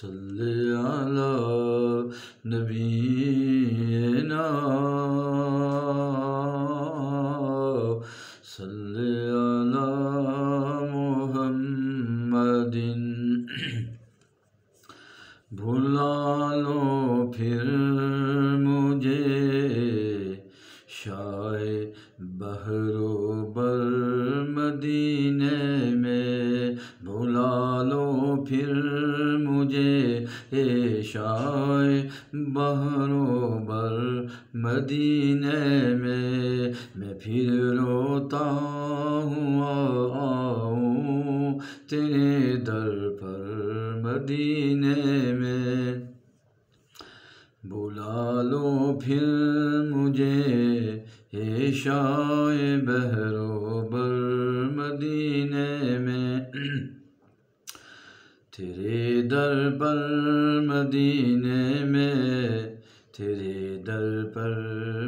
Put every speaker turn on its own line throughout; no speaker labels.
صلی علی نبینا صلی علی محمد بھلا لو پھر مجھے شاہ بحر و بر مدینے میں، بھلا لو پھر مجھے شاہ بحر و بر مدینے میں پھر روتا ہوا آؤں تیرے در پر مدینے میں، بلا لو پھر مجھے شاہ بحر و بر مدینے میں، تیرے در پر مدینے میں، تیرے در پر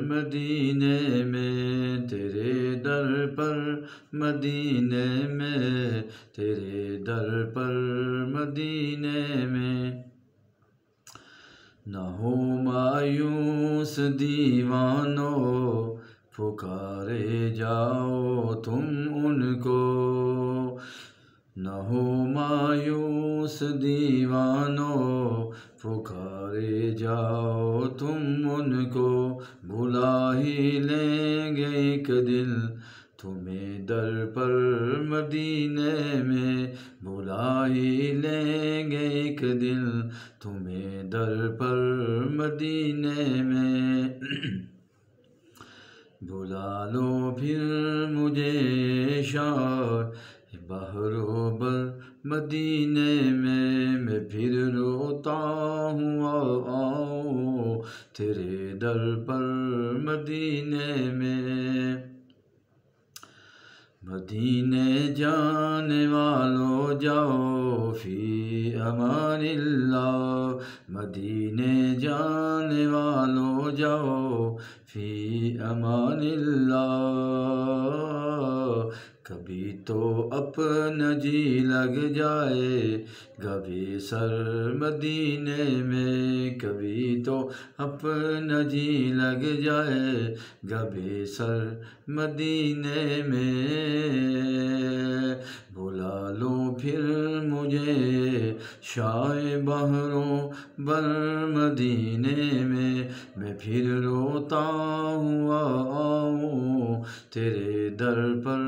مدینے میں، تیرے در پر مدینے میں، تیرے در پر مدینے میں، نہ ہو مایوس دیوانو پکارے جاؤ تم ان کو، نہ ہو مایوس دیوانو پکارے جاؤ تم ان کو، بلا ہی لیں گے ایک دن تمہیں در پر مدینے میں، بلا ہی لیں گے ایک دن تمہیں در پر مدینے میں، بلا لو پھر مجھے شاہ بحر و بر مدینے میں پھر روتا ہوا آؤں تیرے در پر مدینے میں، مدینے جانے والو جاؤ فی امان اللہ، مدینے جانے والو جاؤ فی امان اللہ، کبھی تو اپنا جی لگ جائے گا بے سر مدینے میں، کبھی تو اپنا جی لگ جائے گا بے سر مدینے میں، بلا لو پھر مجھے شاہ بحر و بر مدینے میں پھر روتا ہوا آؤں تیرے در پر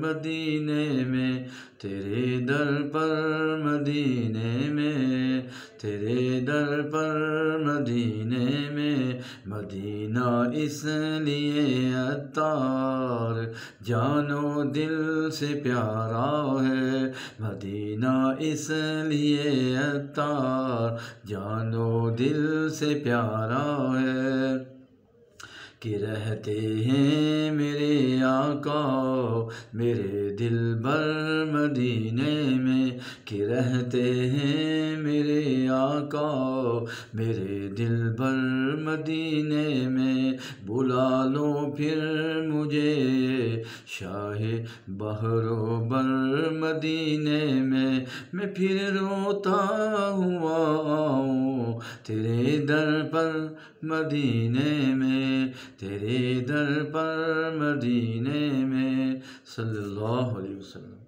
مدینے میں، تیرے در پر مدینے میں، تیرے در پر مدینے میں، مدینہ اس لیے عطار جان و دل سے پیارا ہے، مدینہ اس لیے عطار جان و دل سے پیارا ہے، کہ رہتے ہیں میرے آقا میرے دل بر مدینے میں، کہ رہتے ہیں میرے آقا میرے دل بر مدینے میں، بلا لو پھر مجھے شاہ بحر و بر مدینے میں پھر روتا ہوا آؤں تیرے در پر مدینے میں، تیرے در پر مدینے میں، صلی اللہ علیہ وسلم۔